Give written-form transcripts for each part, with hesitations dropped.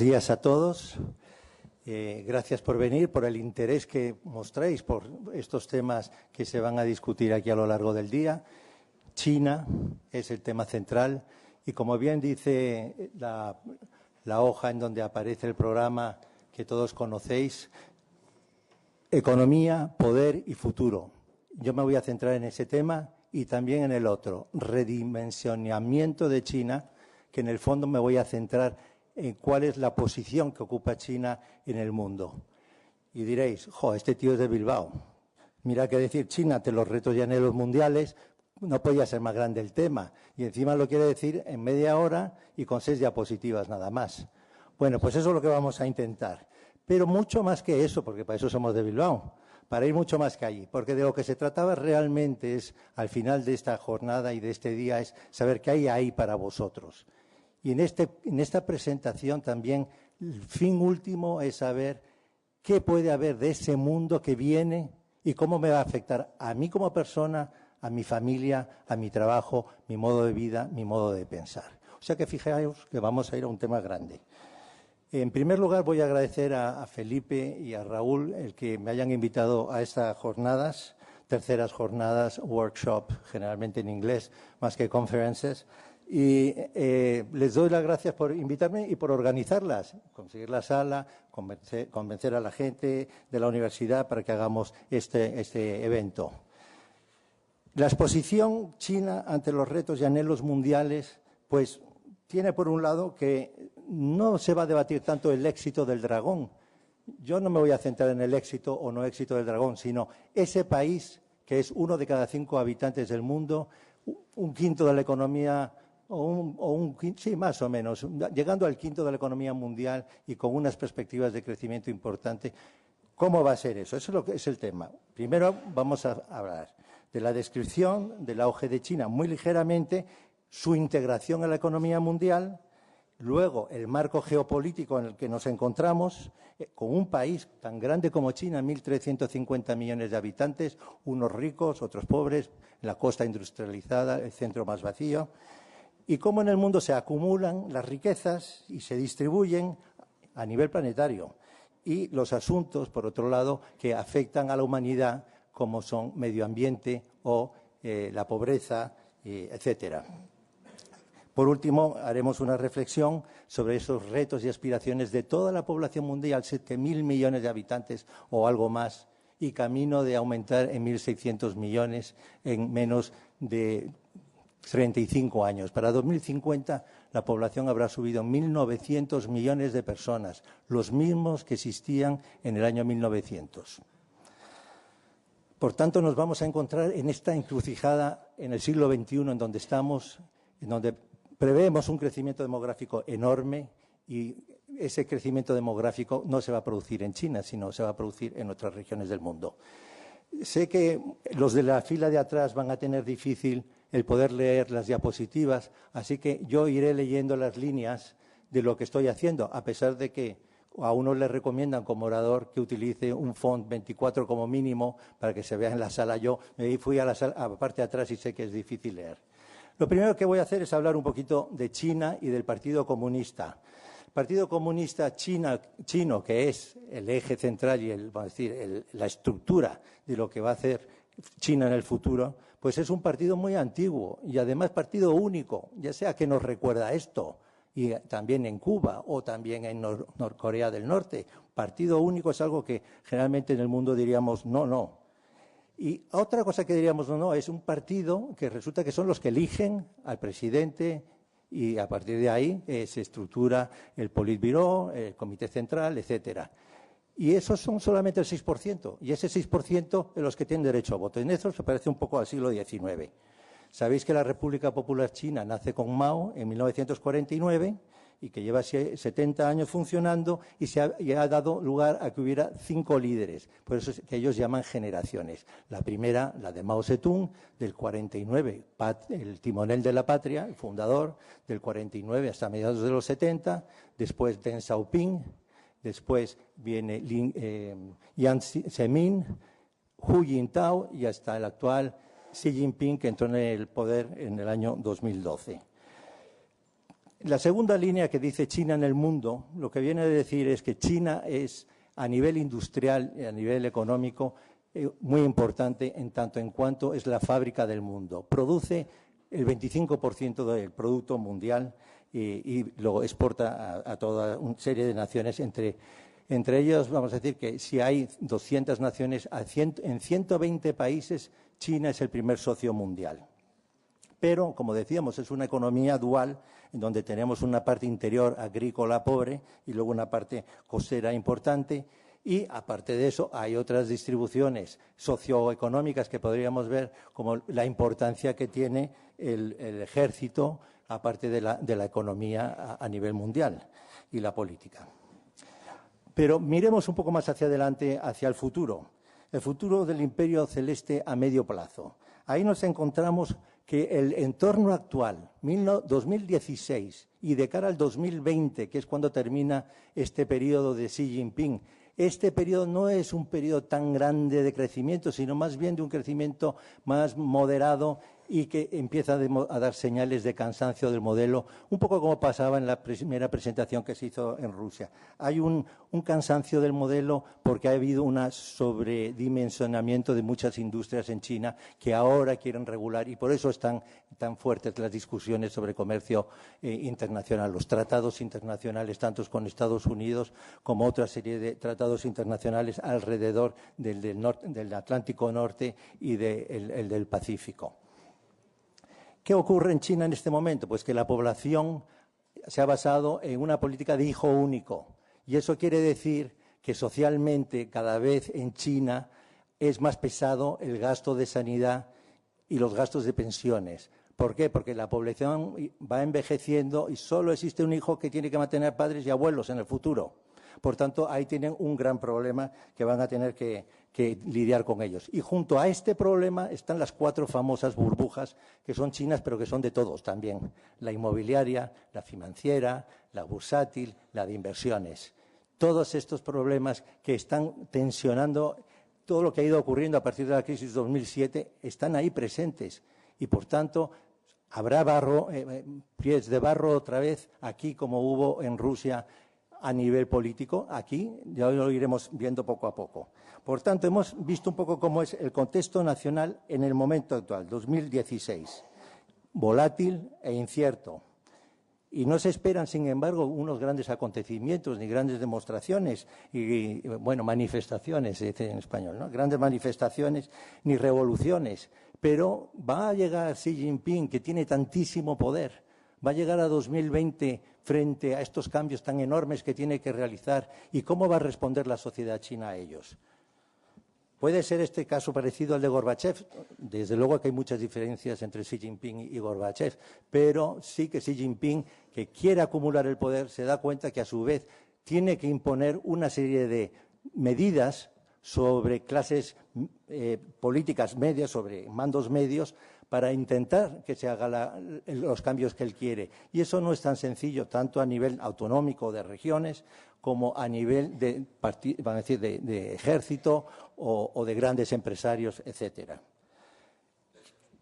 días a todos. Gracias por venir, por el interés que mostréis por estos temas que se van a discutir aquí a lo largo del día. China es el tema central y, como bien dice la hoja en donde aparece el programa que todos conocéis, economía, poder y futuro. Yo me voy a centrar en ese tema y también en el otro, redimensionamiento de China, que en el fondo me voy a centrar en cuál es la posición que ocupa China en el mundo. Y diréis, jo, este tío es de Bilbao. Mira qué decir China ante los retos y anhelos mundiales, no podía ser más grande el tema. Y encima lo quiere decir en media hora y con 6 diapositivas nada más. Bueno, pues eso es lo que vamos a intentar. Pero mucho más que eso, porque para eso somos de Bilbao, para ir mucho más que allí. Porque de lo que se trataba realmente es, al final de esta jornada y de este día, es saber qué hay ahí para vosotros. Y en esta presentación también el fin último es saber qué puede haber de ese mundo que viene y cómo me va a afectar a mí como persona, a mi familia, a mi trabajo, mi modo de vida, mi modo de pensar. O sea que fijaos que vamos a ir a un tema grande. En primer lugar, voy a agradecer a Felipe y a Raúl el que me hayan invitado a estas jornadas, terceras jornadas, workshop, generalmente en inglés, más que conferences. Y les doy las gracias por invitarme y por organizarlas, conseguir la sala, convencer a la gente de la universidad para que hagamos este evento. La exposición China ante los retos y anhelos mundiales, pues tiene por un lado que no se va a debatir tanto el éxito del dragón. Yo no me voy a centrar en el éxito o no éxito del dragón, sino ese país que es 1 de cada 5 habitantes del mundo, un quinto de la economía, sí, más o menos, llegando al quinto de la economía mundial y con unas perspectivas de crecimiento importante. ¿Cómo va a ser eso? Eso es lo que es el tema. Primero vamos a hablar de la descripción del auge de China, muy ligeramente, su integración en la economía mundial, luego el marco geopolítico en el que nos encontramos, con un país tan grande como China, 1.350 millones de habitantes, unos ricos, otros pobres, la costa industrializada, el centro más vacío, y cómo en el mundo se acumulan las riquezas y se distribuyen a nivel planetario. Y los asuntos, por otro lado, que afectan a la humanidad, como son medio ambiente o la pobreza, etcétera. Por último, haremos una reflexión sobre esos retos y aspiraciones de toda la población mundial, 7.000 millones de habitantes o algo más, y camino de aumentar en 1.600 millones en menos de 35 años. Para 2050 la población habrá subido 1.900 millones de personas, los mismos que existían en el año 1900. Por tanto, nos vamos a encontrar en esta encrucijada en el siglo XXI en donde estamos, en donde prevemos un crecimiento demográfico enorme y ese crecimiento demográfico no se va a producir en China, sino se va a producir en otras regiones del mundo. Sé que los de la fila de atrás van a tener difícil el poder leer las diapositivas, así que yo iré leyendo las líneas de lo que estoy haciendo, a pesar de que a uno le recomiendan como orador que utilice un font 24 como mínimo para que se vea en la sala. Yo me fui a la parte de atrás y sé que es difícil leer. Lo primero que voy a hacer es hablar un poquito de China y del Partido Comunista. El Partido Comunista chino, que es el eje central y vamos a decir, la estructura de lo que va a hacer China en el futuro, pues es un partido muy antiguo y además partido único, ya sea que nos recuerda esto, y también en Cuba o también en Corea del Norte. Partido único es algo que generalmente en el mundo diríamos no, no. Y otra cosa que diríamos no, es un partido que resulta que son los que eligen al presidente y a partir de ahí se estructura el Politburo, el Comité Central, etcétera. Y esos son solamente el 6%, y ese 6% de los que tienen derecho a voto. En eso se parece un poco al siglo XIX. Sabéis que la República Popular China nace con Mao en 1949 y que lleva 70 años funcionando y ha dado lugar a que hubiera 5 líderes. Por eso es que ellos llaman generaciones. La primera, la de Mao Zedong, del 49, el timonel de la patria, el fundador, del 49 hasta mediados de los 70. Después Deng Xiaoping, después viene Jiang Zemin, Hu Jintao y hasta el actual Xi Jinping, que entró en el poder en el año 2012. La segunda línea que dice China en el mundo, lo que viene a decir es que China es, a nivel industrial y a nivel económico, muy importante en tanto en cuanto es la fábrica del mundo. Produce el 25% del producto mundial y lo exporta a toda una serie de naciones. Entre ellos, vamos a decir que si hay 200 naciones, en 120 países China es el primer socio mundial. Pero, como decíamos, es una economía dual, en donde tenemos una parte interior agrícola pobre y luego una parte costera importante. Y, aparte de eso, hay otras distribuciones socioeconómicas que podríamos ver, como la importancia que tiene el ejército, aparte de la economía a nivel mundial y la política. Pero miremos un poco más hacia adelante, hacia el futuro del Imperio Celeste a medio plazo. Ahí nos encontramos que el entorno actual, 2016 y de cara al 2020, que es cuando termina este periodo de Xi Jinping, este periodo no es un periodo tan grande de crecimiento, sino más bien de un crecimiento más moderado y que empieza a dar señales de cansancio del modelo, un poco como pasaba en la primera presentación que se hizo en Rusia. Hay un cansancio del modelo porque ha habido un sobredimensionamiento de muchas industrias en China que ahora quieren regular y por eso están tan fuertes las discusiones sobre comercio internacional, los tratados internacionales, tanto con Estados Unidos como otra serie de tratados internacionales alrededor del Atlántico Norte y del Pacífico. ¿Qué ocurre en China en este momento? Pues que la población se ha basado en una política de hijo único. Y eso quiere decir que socialmente cada vez en China es más pesado el gasto de sanidad y los gastos de pensiones. ¿Por qué? Porque la población va envejeciendo y solo existe un hijo que tiene que mantener padres y abuelos en el futuro. Por tanto, ahí tienen un gran problema que van a tener que lidiar con ellos. Y junto a este problema están las 4 famosas burbujas, que son chinas, pero que son de todos también. La inmobiliaria, la financiera, la bursátil, la de inversiones. Todos estos problemas que están tensionando todo lo que ha ido ocurriendo a partir de la crisis 2007 están ahí presentes. Y, por tanto, habrá pies de barro otra vez aquí como hubo en Rusia a nivel político, aquí ya lo iremos viendo poco a poco. Por tanto, hemos visto un poco cómo es el contexto nacional en el momento actual, 2016, volátil e incierto. Y no se esperan, sin embargo, unos grandes acontecimientos, ni grandes demostraciones, y bueno, manifestaciones, se dice en español, ¿no? Grandes manifestaciones, ni revoluciones. Pero va a llegar Xi Jinping, que tiene tantísimo poder, va a llegar a 2020 frente a estos cambios tan enormes que tiene que realizar y cómo va a responder la sociedad china a ellos. ¿Puede ser este caso parecido al de Gorbachev? Desde luego que hay muchas diferencias entre Xi Jinping y Gorbachev, pero sí que Xi Jinping, que quiere acumular el poder, se da cuenta que a su vez tiene que imponer una serie de medidas sobre clases políticas medias, sobre mandos medios, para intentar que se hagan los cambios que él quiere. Y eso no es tan sencillo, tanto a nivel autonómico de regiones como a nivel de ejército o de grandes empresarios, etcétera.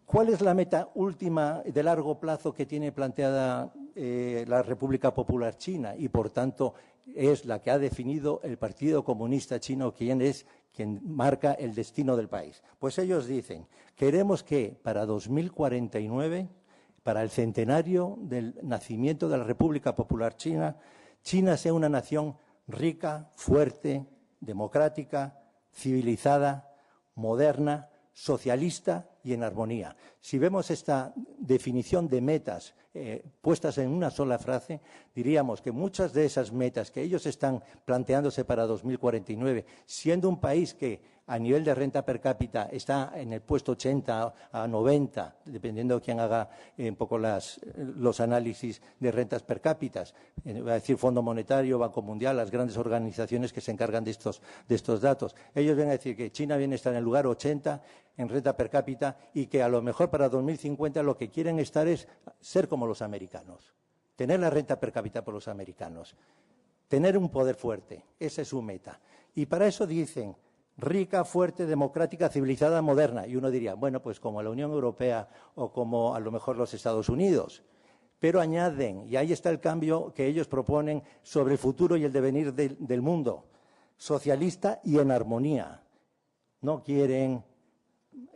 ¿Cuál es la meta última de largo plazo que tiene planteada la República Popular China? Y, por tanto, es la que ha definido el Partido Comunista Chino, quien marca el destino del país. Pues ellos dicen, queremos que para 2049, para el centenario del nacimiento de la República Popular China, China sea una nación rica, fuerte, democrática, civilizada, moderna, socialista y en armonía. Si vemos esta definición de metas puestas en una sola frase, diríamos que muchas de esas metas que ellos están planteándose para 2049, siendo un país que a nivel de renta per cápita está en el puesto 80 a 90, dependiendo de quién haga un poco los análisis de rentas per cápita, va a decir Fondo Monetario, Banco Mundial, las grandes organizaciones que se encargan de estos datos. Ellos vienen a decir que China viene a estar en el lugar 80 en renta per cápita y que a lo mejor para 2050 lo que quieren estar es ser como los americanos, tener la renta per cápita por los americanos, tener un poder fuerte, esa es su meta. Y para eso dicen rica, fuerte, democrática, civilizada, moderna. Y uno diría, bueno, pues como la Unión Europea o como a lo mejor los Estados Unidos. pero añaden, y ahí está el cambio que ellos proponen sobre el futuro y el devenir del mundo, socialista y en armonía. No quieren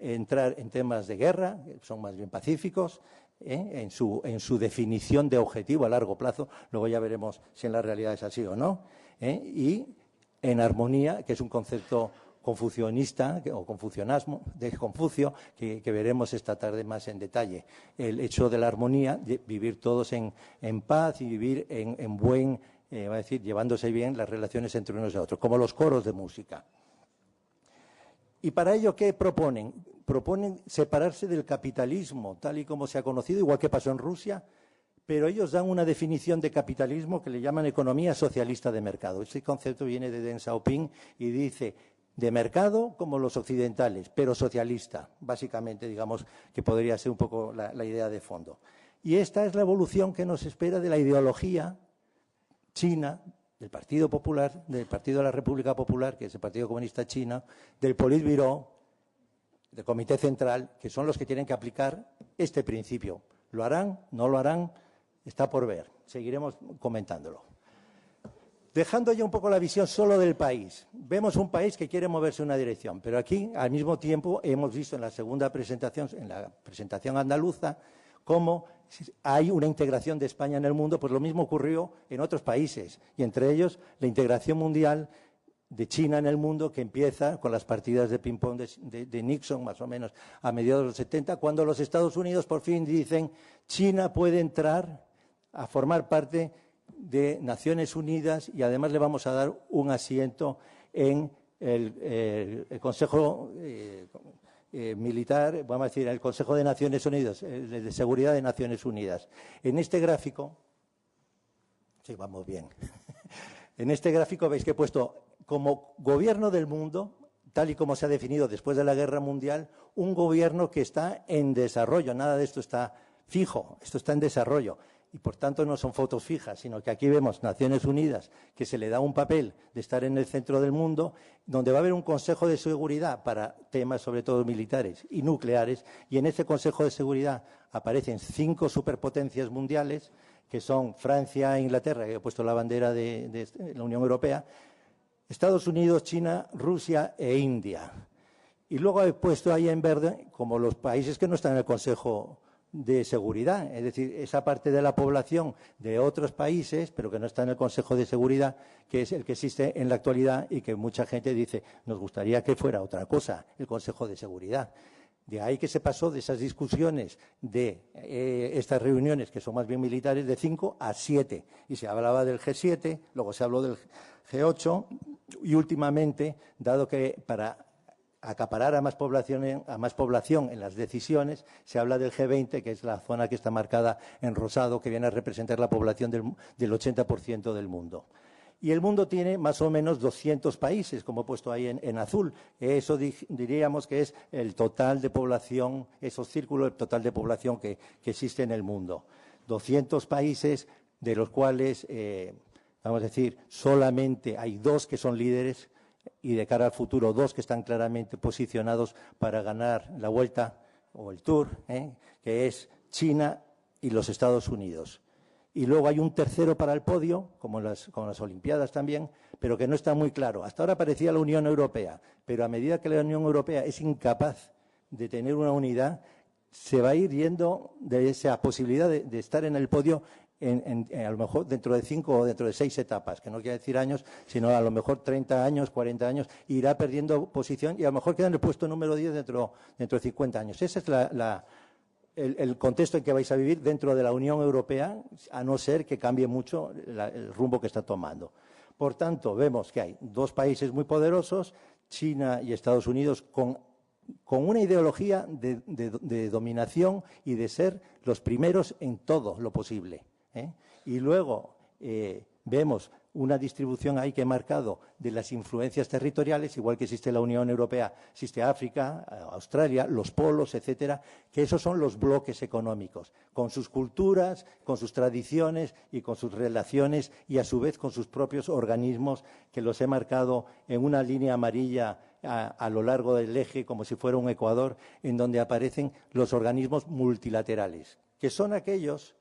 entrar en temas de guerra, son más bien pacíficos, en su definición de objetivo a largo plazo, luego ya veremos si en la realidad es así o no, y en armonía, que es un concepto confucionista o confucionismo de Confucio, que veremos esta tarde más en detalle. El hecho de la armonía, de vivir todos en paz y vivir en buen, va a decir, llevándose bien las relaciones entre unos y otros, como los coros de música. ¿Y para ello qué proponen? Proponen separarse del capitalismo, tal y como se ha conocido, igual que pasó en Rusia, pero ellos dan una definición de capitalismo que le llaman economía socialista de mercado. Este concepto viene de Deng Xiaoping y dice de mercado como los occidentales, pero socialista, básicamente, digamos, que podría ser un poco la idea de fondo. Y esta es la evolución que nos espera de la ideología china, del Partido Popular, del Partido de la República Popular, que es el Partido Comunista Chino, del Politburo, del Comité Central, que son los que tienen que aplicar este principio. ¿Lo harán? ¿No lo harán? Está por ver. Seguiremos comentándolo. Dejando ya un poco la visión solo del país. Vemos un país que quiere moverse en una dirección, pero aquí, al mismo tiempo, hemos visto en la segunda presentación, en la presentación andaluza, cómo hay una integración de España en el mundo, pues lo mismo ocurrió en otros países, y entre ellos la integración mundial de China en el mundo, que empieza con las partidas de ping-pong de Nixon, más o menos a mediados de los 70, cuando los Estados Unidos por fin dicen China puede entrar a formar parte de Naciones Unidas y además le vamos a dar un asiento en el Consejo Militar, vamos a decir, el Consejo de Naciones Unidas, de Seguridad de Naciones Unidas. En este gráfico, sí, vamos bien, en este gráfico veis que he puesto como gobierno del mundo, tal y como se ha definido después de la Guerra Mundial, un gobierno que está en desarrollo. Nada de esto está fijo, esto está en desarrollo. Y por tanto no son fotos fijas, sino que aquí vemos Naciones Unidas, que se le da un papel de estar en el centro del mundo, donde va a haber un Consejo de Seguridad para temas sobre todo militares y nucleares, y en ese Consejo de Seguridad aparecen 5 superpotencias mundiales, que son Francia e Inglaterra, que he puesto la bandera de la Unión Europea, Estados Unidos, China, Rusia e India. Y luego he puesto ahí en verde como los países que no están en el Consejo de Seguridad, es decir, esa parte de la población de otros países, pero que no está en el Consejo de Seguridad, que es el que existe en la actualidad y que mucha gente dice, nos gustaría que fuera otra cosa, el Consejo de Seguridad. De ahí que se pasó de esas discusiones, de estas reuniones, que son más bien militares, de 5 a 7. Y se hablaba del G7, luego se habló del G8 y últimamente, dado que para acaparar a más población en las decisiones, se habla del G20, que es la zona que está marcada en rosado, que viene a representar la población del 80% del mundo. Y el mundo tiene más o menos 200 países, como he puesto ahí en azul. Eso diríamos que es el total de población, esos círculos, el total de población que existe en el mundo. 200 países, de los cuales, vamos a decir, solamente hay 2 que son líderes, y de cara al futuro 2 que están claramente posicionados para ganar la Vuelta o el Tour, que es China y los Estados Unidos. Y luego hay un tercero para el podio, como las Olimpiadas también, pero que no está muy claro. Hasta ahora parecía la Unión Europea, pero a medida que la Unión Europea es incapaz de tener una unidad, se va a ir yendo de esa posibilidad de estar en el podio a lo mejor dentro de 5 o dentro de 6 etapas, que no quiere decir años, sino a lo mejor 30 años, 40 años, irá perdiendo posición y a lo mejor queda en el puesto número 10 dentro de 50 años. Ese es el contexto en que vais a vivir dentro de la Unión Europea, a no ser que cambie mucho el rumbo que está tomando. Por tanto, vemos que hay 2 países muy poderosos, China y Estados Unidos, con una ideología de dominación y de ser los primeros en todo lo posible. Y luego vemos una distribución ahí que he marcado de las influencias territoriales, igual que existe la Unión Europea, existe África, Australia, los polos, etcétera, que esos son los bloques económicos, con sus culturas, con sus tradiciones y con sus relaciones y a su vez con sus propios organismos, que los he marcado en una línea amarilla a lo largo del eje, como si fuera un ecuador, en donde aparecen los organismos multilaterales, que son aquellos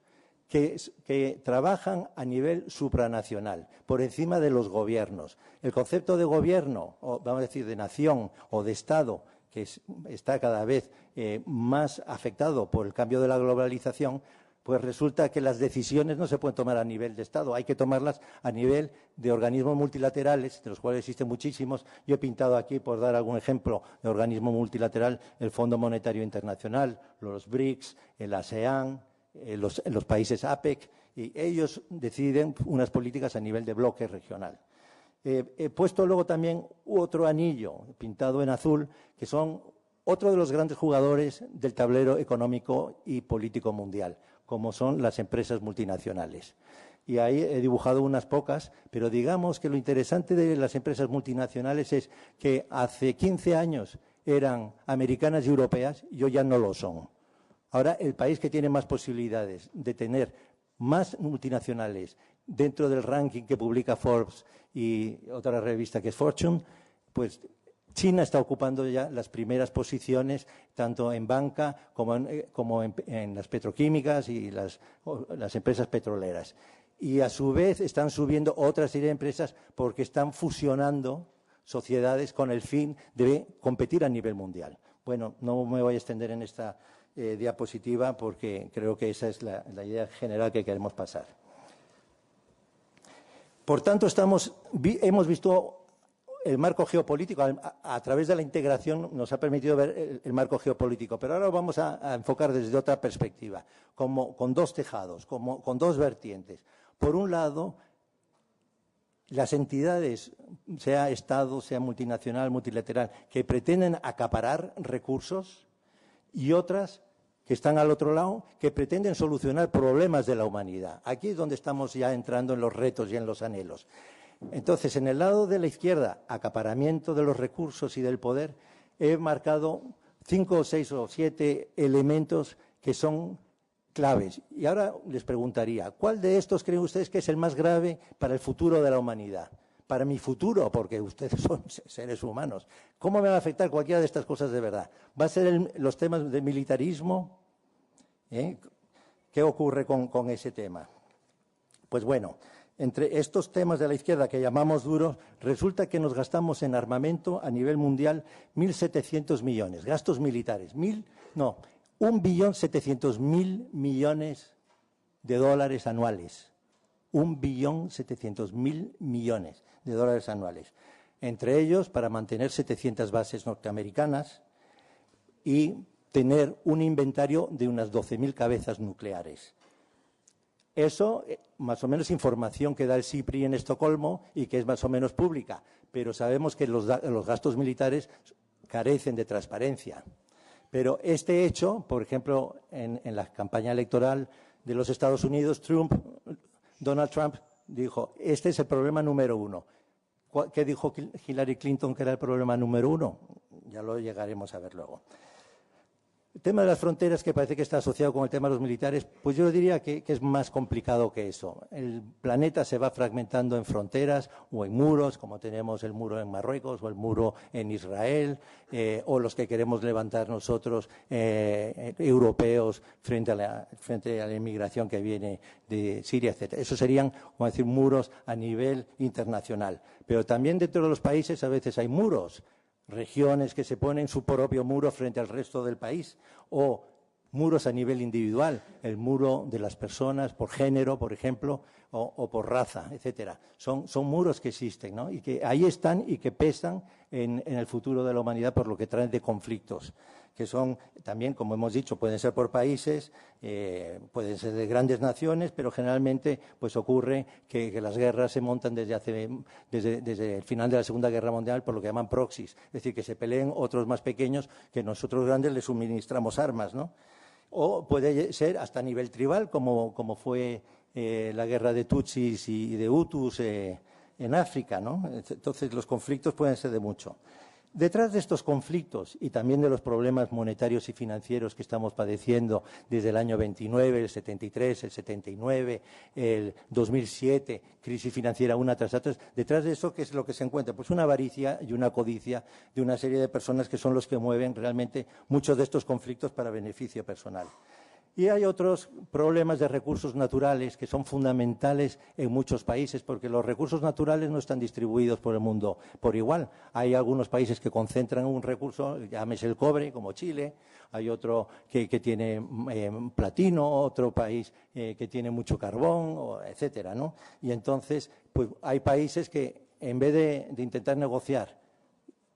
que trabajan a nivel supranacional, por encima de los gobiernos. El concepto de gobierno, o vamos a decir de nación o de Estado, que está cada vez más afectado por el cambio de la globalización, pues resulta que las decisiones no se pueden tomar a nivel de Estado, hay que tomarlas a nivel de organismos multilaterales, de los cuales existen muchísimos. Yo he pintado aquí, por dar algún ejemplo, de organismo multilateral, el Fondo Monetario Internacional, los BRICS, el ASEAN, los países APEC, y ellos deciden unas políticas a nivel de bloque regional. He puesto luego también otro anillo, pintado en azul, que son otro de los grandes jugadores del tablero económico y político mundial, como son las empresas multinacionales. Y ahí he dibujado unas pocas, pero digamos que lo interesante de las empresas multinacionales es que hace 15 años eran americanas y europeas y hoy ya no lo son. Ahora, el país que tiene más posibilidades de tener más multinacionales dentro del ranking que publica Forbes y otra revista que es Fortune, pues China está ocupando ya las primeras posiciones, tanto en banca como en las petroquímicas y las empresas petroleras. Y a su vez están subiendo otra serie de empresas porque están fusionando sociedades con el fin de competir a nivel mundial. Bueno, no me voy a extender en esta diapositiva porque creo que esa es la idea general que queremos pasar. Por tanto, hemos visto el marco geopolítico, a través de la integración nos ha permitido ver el marco geopolítico, pero ahora lo vamos a enfocar desde otra perspectiva, con dos tejados, con dos vertientes. Por un lado, las entidades, sea Estado, sea multinacional, multilateral, que pretenden acaparar recursos, y otras que están al otro lado, que pretenden solucionar problemas de la humanidad. Aquí es donde estamos ya entrando en los retos y en los anhelos. Entonces, en el lado de la izquierda, acaparamiento de los recursos y del poder, he marcado 5, 6 o 7 elementos que son claves. Y ahora les preguntaría, ¿cuál de estos creen ustedes que es el más grave para el futuro de la humanidad? Para mi futuro, porque ustedes son seres humanos. ¿Cómo me va a afectar cualquiera de estas cosas de verdad? ¿Va a ser los temas de militarismo? ¿Qué ocurre con ese tema? Pues bueno, entre estos temas de la izquierda que llamamos duros, resulta que nos gastamos en armamento a nivel mundial 1.700 millones, gastos militares. 1.700.000 millones de dólares anuales. 1.700.000 millones de dólares anuales. Entre ellos, para mantener 700 bases norteamericanas y tener un inventario de unas 12.000 cabezas nucleares. Eso, más o menos, información que da el SIPRI en Estocolmo y que es más o menos pública, pero sabemos que los gastos militares carecen de transparencia. Pero este hecho, por ejemplo, en la campaña electoral de los Estados Unidos, Donald Trump dijo, este es el problema número 1. ¿Qué dijo Hillary Clinton que era el problema número 1? Ya lo llegaremos a ver luego. El tema de las fronteras, que parece que está asociado con el tema de los militares, pues yo diría que es más complicado que eso. El planeta se va fragmentando en fronteras o en muros, como tenemos el muro en Marruecos o el muro en Israel, o los que queremos levantar nosotros, europeos, frente a la inmigración que viene de Siria, etc. Esos serían, como decir, muros a nivel internacional. Pero también dentro de los países a veces hay muros. Regiones que se ponen su propio muro frente al resto del país, o muros a nivel individual, el muro de las personas por género, por ejemplo, o por raza, etcétera. Son muros que existen, ¿no? Y que ahí están y que pesan en el futuro de la humanidad por lo que traen de conflictos, que son también, como hemos dicho, pueden ser por países, pueden ser de grandes naciones, pero generalmente pues ocurre que las guerras se montan desde el final de la Segunda Guerra Mundial por lo que llaman proxies, es decir, que se peleen otros más pequeños que nosotros grandes les suministramos armas, ¿no? O puede ser hasta a nivel tribal, como fue la guerra de Tutsis y de Hutus en África, ¿no? Entonces los conflictos pueden ser de mucho. Detrás de estos conflictos y también de los problemas monetarios y financieros que estamos padeciendo desde el año 29, el 73, el 79, el 2007, crisis financiera una tras otra, detrás de eso, ¿qué es lo que se encuentra? Pues una avaricia y una codicia de una serie de personas que son los que mueven realmente muchos de estos conflictos para beneficio personal. Y hay otros problemas de recursos naturales que son fundamentales en muchos países, porque los recursos naturales no están distribuidos por el mundo por igual. Hay algunos países que concentran un recurso, llámese el cobre, como Chile, hay otro que tiene platino, otro país que tiene mucho carbón, etcétera, ¿no? Y entonces, pues hay países que en vez de intentar negociar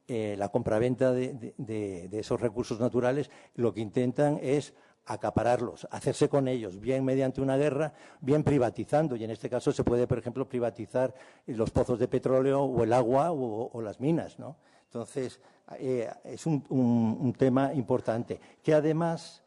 la compraventa de esos recursos naturales, lo que intentan es acapararlos, hacerse con ellos, bien mediante una guerra, bien privatizando. Y en este caso se puede, por ejemplo, privatizar los pozos de petróleo o el agua o las minas, ¿no? Entonces, es un tema importante, que además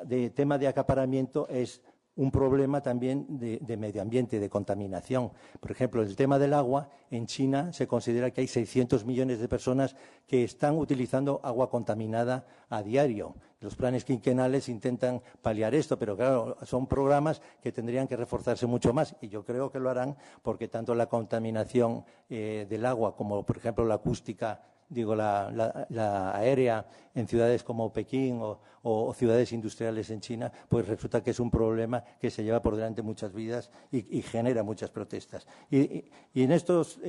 de tema de acaparamiento es un problema también de medio ambiente, de contaminación. Por ejemplo, el tema del agua, en China se considera que hay 600 millones de personas que están utilizando agua contaminada a diario. Los planes quinquenales intentan paliar esto, pero claro, son programas que tendrían que reforzarse mucho más y yo creo que lo harán porque tanto la contaminación del agua como, por ejemplo, la acústica, la aérea en ciudades como Pekín o ciudades industriales en China, pues resulta que es un problema que se lleva por delante muchas vidas y genera muchas protestas. Y en estos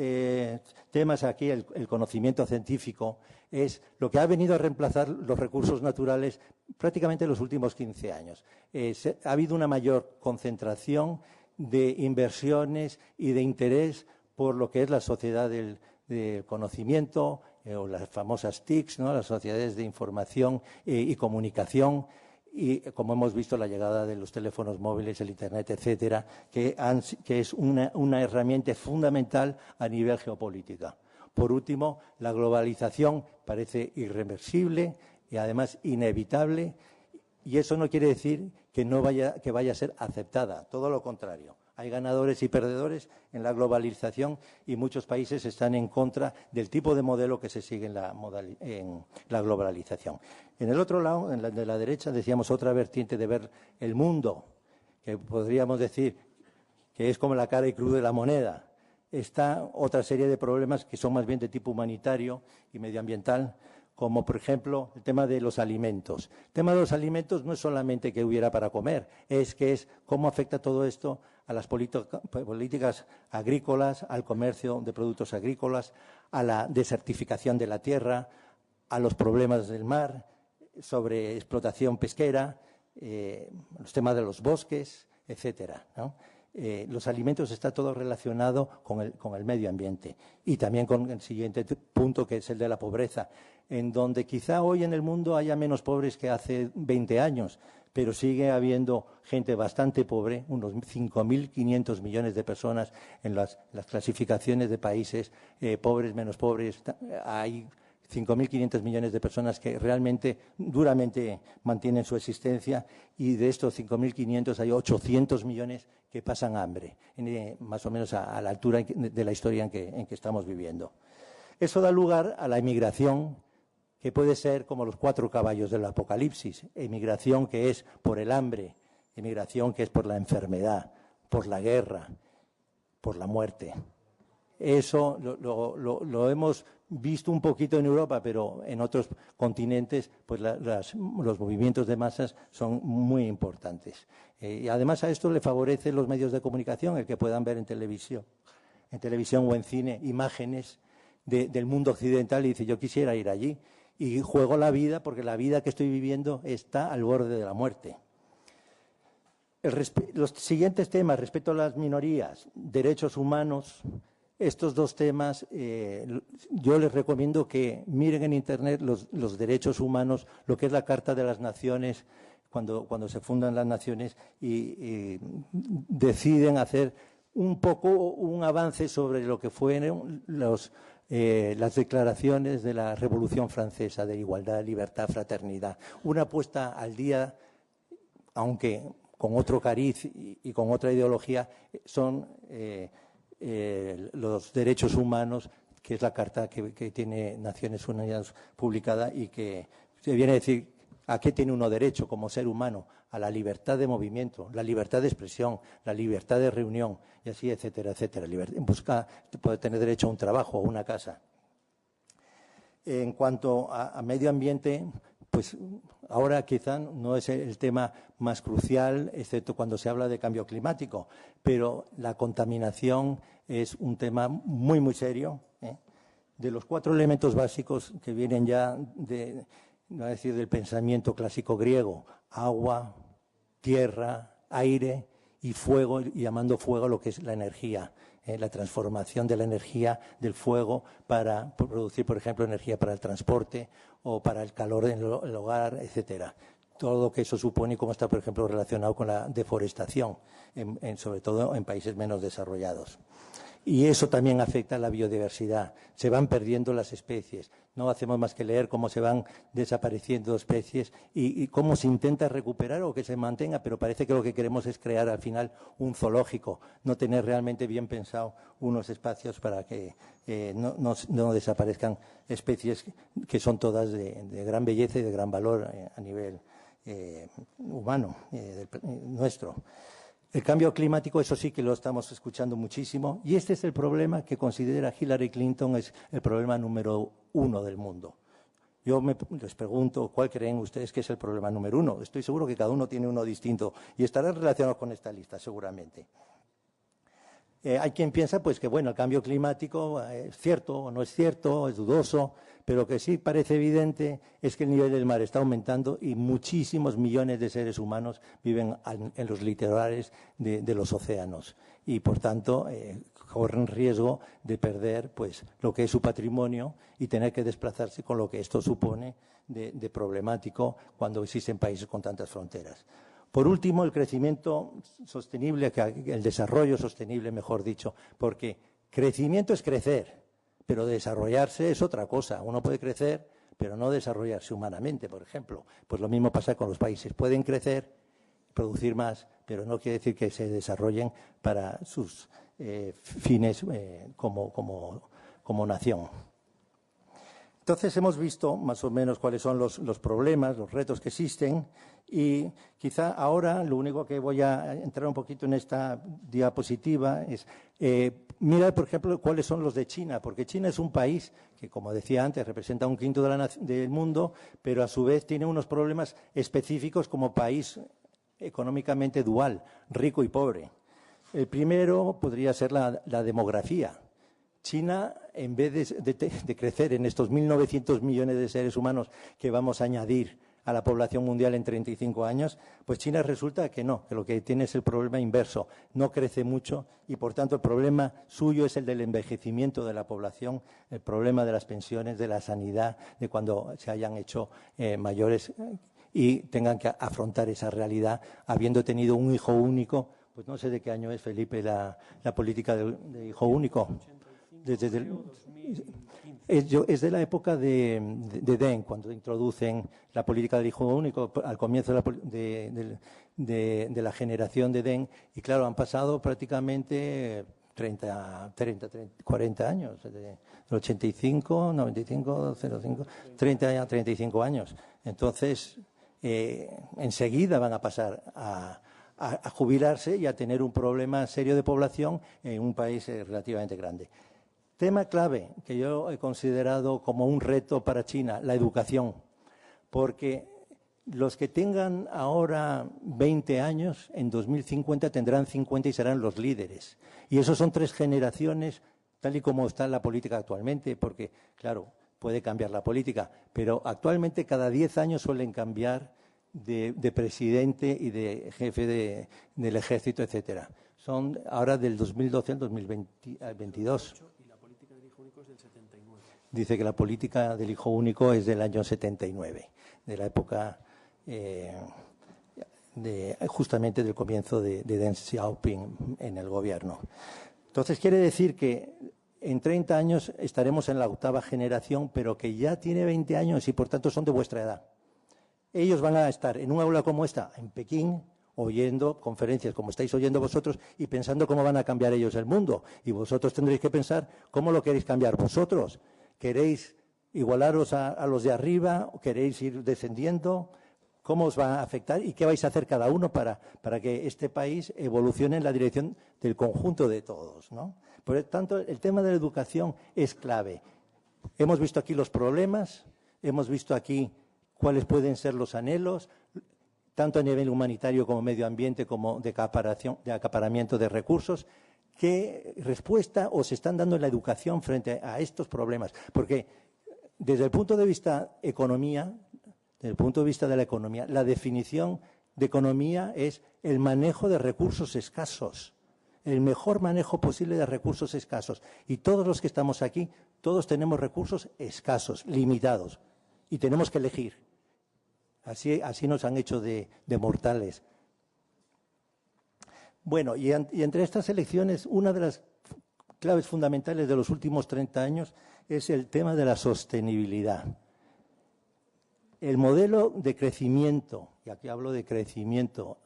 temas aquí el conocimiento científico es lo que ha venido a reemplazar los recursos naturales prácticamente en los últimos 15 años. Ha habido una mayor concentración de inversiones y de interés por lo que es la sociedad del conocimiento, o las famosas TICs, ¿no? Las sociedades de información y comunicación, y como hemos visto la llegada de los teléfonos móviles, el Internet, etcétera, que es una herramienta fundamental a nivel geopolítica. Por último, la globalización parece irreversible y además inevitable, y eso no quiere decir que vaya a ser aceptada, todo lo contrario. Hay ganadores y perdedores en la globalización y muchos países están en contra del tipo de modelo que se sigue en la globalización. En el otro lado, de la derecha, decíamos otra vertiente de ver el mundo, que podríamos decir que es como la cara y cruz de la moneda. Está otra serie de problemas que son más bien de tipo humanitario y medioambiental, como por ejemplo el tema de los alimentos. El tema de los alimentos no es solamente que hubiera para comer, es cómo afecta todo esto a las políticas agrícolas, al comercio de productos agrícolas, a la desertificación de la tierra, a los problemas del mar, sobre explotación pesquera, los temas de los bosques, etcétera, ¿no? Los alimentos está todo relacionado con el medio ambiente y también con el siguiente punto, que es el de la pobreza, en donde quizá hoy en el mundo haya menos pobres que hace 20 años, pero sigue habiendo gente bastante pobre, unos 5.500 millones de personas en las clasificaciones de países, pobres, menos pobres. Hay 5.500 millones de personas que realmente, duramente mantienen su existencia, y de estos 5.500 hay 800 millones que pasan hambre, más o menos a la altura de la historia en que estamos viviendo. Eso da lugar a la emigración, que puede ser como los 4 caballos del apocalipsis: emigración que es por el hambre, emigración que es por la enfermedad, por la guerra, por la muerte. Eso lo hemos visto un poquito en Europa, pero en otros continentes pues los movimientos de masas son muy importantes. Y además a esto le favorecen los medios de comunicación, el que puedan ver en televisión o en cine, imágenes del mundo occidental y dice: yo quisiera ir allí, y juego la vida porque la vida que estoy viviendo está al borde de la muerte. Los siguientes temas, respecto a las minorías, derechos humanos. Estos dos temas, yo les recomiendo que miren en Internet los derechos humanos, lo que es la Carta de las Naciones, cuando se fundan las naciones y deciden hacer un poco un avance sobre lo que fueron las declaraciones de la Revolución Francesa, de igualdad, libertad, fraternidad. Una puesta al día, aunque con otro cariz y con otra ideología, son los derechos humanos, que es la carta que tiene Naciones Unidas publicada y que se viene a decir a qué tiene uno derecho como ser humano: a la libertad de movimiento, la libertad de expresión, la libertad de reunión, y así, etcétera, etcétera. Puede tener derecho a un trabajo, a una casa. En cuanto a medio ambiente, pues ahora quizá no es el tema más crucial, excepto cuando se habla de cambio climático, pero la contaminación es un tema muy, muy serio. De los 4 elementos básicos que vienen ya del pensamiento clásico griego: agua, tierra, aire y fuego, y llamando fuego lo que es la energía, la transformación de la energía del fuego para producir, por ejemplo, energía para el transporte o para el calor en el hogar, etcétera. Todo lo que eso supone y cómo está, por ejemplo, relacionado con la deforestación, sobre todo en países menos desarrollados. Y eso también afecta a la biodiversidad. Se van perdiendo las especies. No hacemos más que leer cómo se van desapareciendo especies y cómo se intenta recuperar o que se mantenga, pero parece que lo que queremos es crear al final un zoológico, no tener realmente bien pensado unos espacios para que no desaparezcan especies que son todas de gran belleza y de gran valor a nivel humano nuestro. El cambio climático, eso sí que lo estamos escuchando muchísimo, y este es el problema que considera Hillary Clinton es el problema número 1 del mundo. Yo les pregunto, ¿cuál creen ustedes que es el problema número 1? Estoy seguro que cada uno tiene uno distinto y estarán relacionados con esta lista, seguramente. Hay quien piensa pues que bueno, el cambio climático es cierto o no es cierto, es dudoso, pero lo que sí parece evidente es que el nivel del mar está aumentando y muchísimos millones de seres humanos viven en los litorales de los océanos y por tanto corren riesgo de perder pues lo que es su patrimonio y tener que desplazarse con lo que esto supone de problemático cuando existen países con tantas fronteras. Por último, el crecimiento sostenible, el desarrollo sostenible, mejor dicho, porque crecimiento es crecer, pero desarrollarse es otra cosa. Uno puede crecer, pero no desarrollarse humanamente, por ejemplo. Pues lo mismo pasa con los países. Pueden crecer, producir más, pero no quiere decir que se desarrollen para sus fines como nación. Entonces, hemos visto más o menos cuáles son los problemas, los retos que existen y quizá ahora lo único que voy a entrar un poquito en esta diapositiva es mirar, por ejemplo, cuáles son los de China, porque China es un país que, como decía antes, representa 1/5 del mundo, pero a su vez tiene unos problemas específicos como país económicamente dual, rico y pobre. El primero podría ser la demografía. China, en vez de crecer en estos 1.900 millones de seres humanos que vamos a añadir a la población mundial en 35 años, pues China resulta que no, que lo que tiene es el problema inverso, no crece mucho y por tanto el problema suyo es el del envejecimiento de la población, el problema de las pensiones, de la sanidad, de cuando se hayan hecho mayores y tengan que afrontar esa realidad habiendo tenido un hijo único. Pues no sé de qué año es, Felipe, la política de hijo único. Es de la época de Deng, cuando introducen la política del hijo único, al comienzo de la generación de Deng, y claro, han pasado prácticamente 40 años, del 85, 95, 05, 30 a 35 años. Entonces, enseguida van a pasar a jubilarse y a tener un problema serio de población en un país relativamente grande. Tema clave que yo he considerado como un reto para China, la educación, porque los que tengan ahora 20 años, en 2050 tendrán 50 y serán los líderes. Y eso son 3 generaciones, tal y como está la política actualmente, porque, claro, puede cambiar la política, pero actualmente cada 10 años suelen cambiar de presidente y de jefe del ejército, etcétera. Son ahora del 2012 al 2022. Dice que la política del hijo único es del año 79, de la época justamente del comienzo de Deng Xiaoping en el gobierno. Entonces, quiere decir que en 30 años estaremos en la 8ª generación, pero que ya tiene 20 años y, por tanto, son de vuestra edad. Ellos van a estar en un aula como esta, en Pekín, oyendo conferencias como estáis oyendo vosotros y pensando cómo van a cambiar ellos el mundo. Y vosotros tendréis que pensar cómo lo queréis cambiar vosotros. ¿Queréis igualaros a los de arriba o queréis ir descendiendo? ¿Cómo os va a afectar y qué vais a hacer cada uno para que este país evolucione en la dirección del conjunto de todos, ¿no? Por lo tanto, el tema de la educación es clave. Hemos visto aquí los problemas, hemos visto aquí cuáles pueden ser los anhelos, tanto a nivel humanitario como medio ambiente, como de acaparamiento de recursos. ¿Qué respuesta os están dando en la educación frente a estos problemas? Porque desde el punto de vista economía, desde el punto de vista de la economía, la definición de economía es el manejo de recursos escasos, el mejor manejo posible de recursos escasos. Y todos los que estamos aquí, todos tenemos recursos escasos, limitados, y tenemos que elegir. Así nos han hecho de mortales. Bueno, y entre estas elecciones, una de las claves fundamentales de los últimos 30 años es el tema de la sostenibilidad. El modelo de crecimiento, y aquí hablo de crecimiento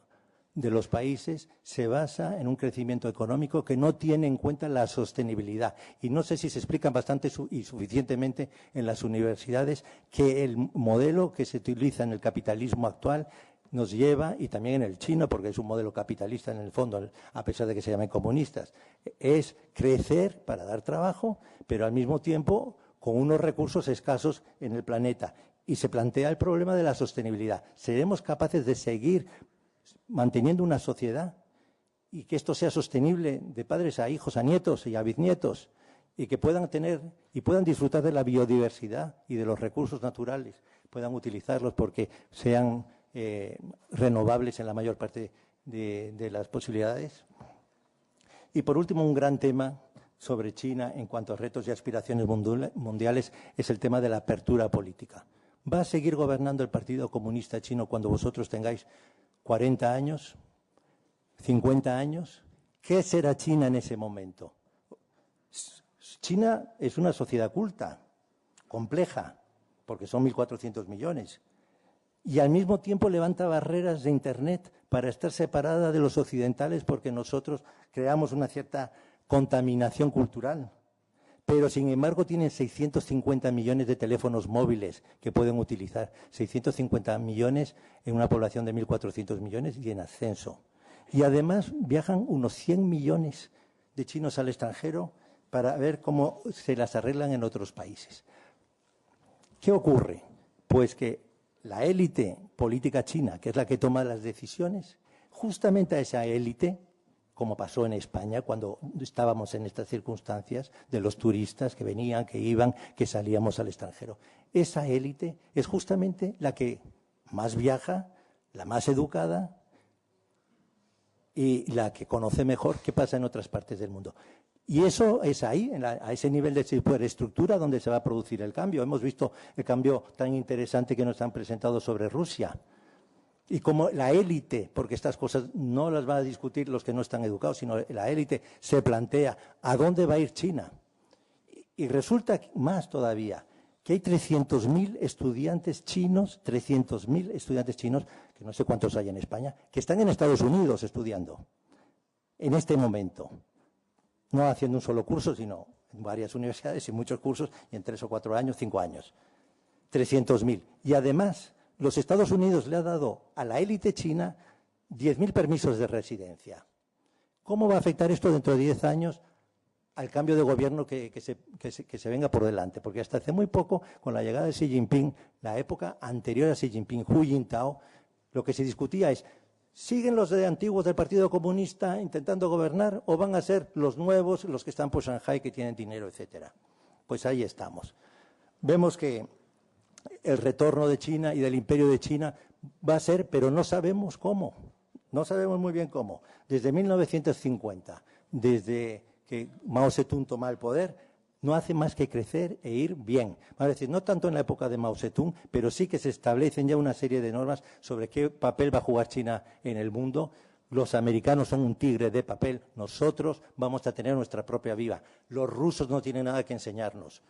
de los países, se basa en un crecimiento económico que no tiene en cuenta la sostenibilidad. Y no sé si se explica bastante y suficientemente en las universidades que el modelo que se utiliza en el capitalismo actual nos lleva, y también en el chino, porque es un modelo capitalista en el fondo, a pesar de que se llamen comunistas, es crecer para dar trabajo, pero al mismo tiempo con unos recursos escasos en el planeta. Y se plantea el problema de la sostenibilidad. ¿Seremos capaces de seguir manteniendo una sociedad y que esto sea sostenible de padres a hijos, a nietos y a bisnietos, y que puedan tener y puedan disfrutar de la biodiversidad y de los recursos naturales, puedan utilizarlos porque sean renovables en la mayor parte de las posibilidades? Y por último, un gran tema sobre China en cuanto a retos y aspiraciones mundiales es el tema de la apertura política. ¿Va a seguir gobernando el Partido Comunista Chino cuando vosotros tengáis 40 años, 50 años? ¿Qué será China en ese momento? China es una sociedad culta, compleja, porque son 1.400 millones. Y al mismo tiempo levanta barreras de Internet para estar separada de los occidentales porque nosotros creamos una cierta contaminación cultural. Pero, sin embargo, tienen 650 millones de teléfonos móviles que pueden utilizar. 650 millones en una población de 1.400 millones y en ascenso. Y además viajan unos 100 millones de chinos al extranjero para ver cómo se las arreglan en otros países. ¿Qué ocurre? Pues que la élite política china, que es la que toma las decisiones, justamente a esa élite, como pasó en España cuando estábamos en estas circunstancias de los turistas que venían, que iban, que salíamos al extranjero. Esa élite es justamente la que más viaja, la más educada y la que conoce mejor qué pasa en otras partes del mundo. Y eso es ahí, a ese nivel de superestructura, donde se va a producir el cambio. Hemos visto el cambio tan interesante que nos han presentado sobre Rusia. Y como la élite, porque estas cosas no las van a discutir los que no están educados, sino la élite se plantea a dónde va a ir China. Y resulta más todavía que hay 300.000 estudiantes chinos, 300.000 estudiantes chinos, que no sé cuántos hay en España, que están en Estados Unidos estudiando en este momento. No haciendo un solo curso, sino en varias universidades y muchos cursos, y en 3 o 4 años, 5 años. 300.000. Y además, los Estados Unidos le ha dado a la élite china 10.000 permisos de residencia. ¿Cómo va a afectar esto dentro de 10 años al cambio de gobierno que se venga por delante? Porque hasta hace muy poco, con la llegada de Xi Jinping, la época anterior a Xi Jinping, Hu Jintao, lo que se discutía es: ¿siguen los de antiguos del Partido Comunista intentando gobernar o van a ser los nuevos, los que están por Shanghái, que tienen dinero, etcétera? Pues ahí estamos. Vemos que el retorno de China y del imperio de China va a ser, pero no sabemos cómo. No sabemos muy bien cómo. Desde 1950, desde que Mao Zedong toma el poder, no hace más que crecer e ir bien. Es decir, no tanto en la época de Mao Zedong, pero sí que se establecen ya una serie de normas sobre qué papel va a jugar China en el mundo. Los americanos son un tigre de papel, nosotros vamos a tener nuestra propia vida. Los rusos no tienen nada que enseñarnos.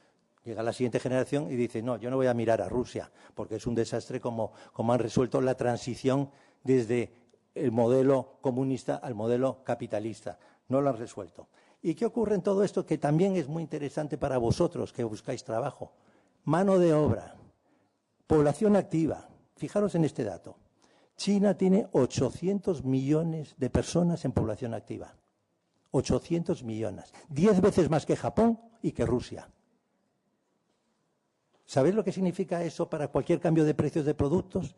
Llega la siguiente generación y dice: no, yo no voy a mirar a Rusia, porque es un desastre como han resuelto la transición desde el modelo comunista al modelo capitalista. No lo han resuelto. ¿Y qué ocurre en todo esto? Que también es muy interesante para vosotros que buscáis trabajo. Mano de obra, población activa. Fijaros en este dato. China tiene 800 millones de personas en población activa. 800 millones. 10 veces más que Japón y que Rusia. ¿Sabéis lo que significa eso para cualquier cambio de precios de productos?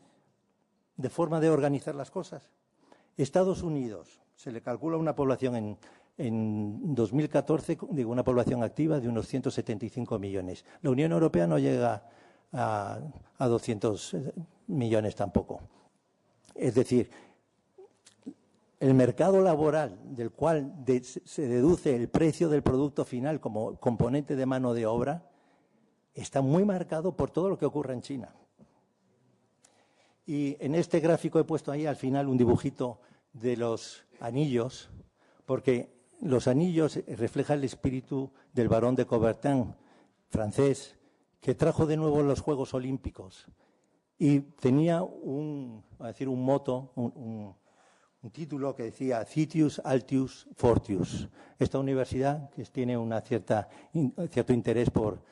De forma de organizar las cosas. Estados Unidos, se le calcula una población en 2014, digo, una población activa de unos 175 millones. La Unión Europea no llega a 200 millones tampoco. Es decir, el mercado laboral del cual se deduce el precio del producto final como componente de mano de obra está muy marcado por todo lo que ocurre en China. Y en este gráfico he puesto ahí al final un dibujito de los anillos, porque los anillos reflejan el espíritu del barón de Coubertin, francés, que trajo de nuevo los Juegos Olímpicos. Y tenía un moto, un título que decía Citius Altius Fortius. Esta universidad, que tiene cierto interés por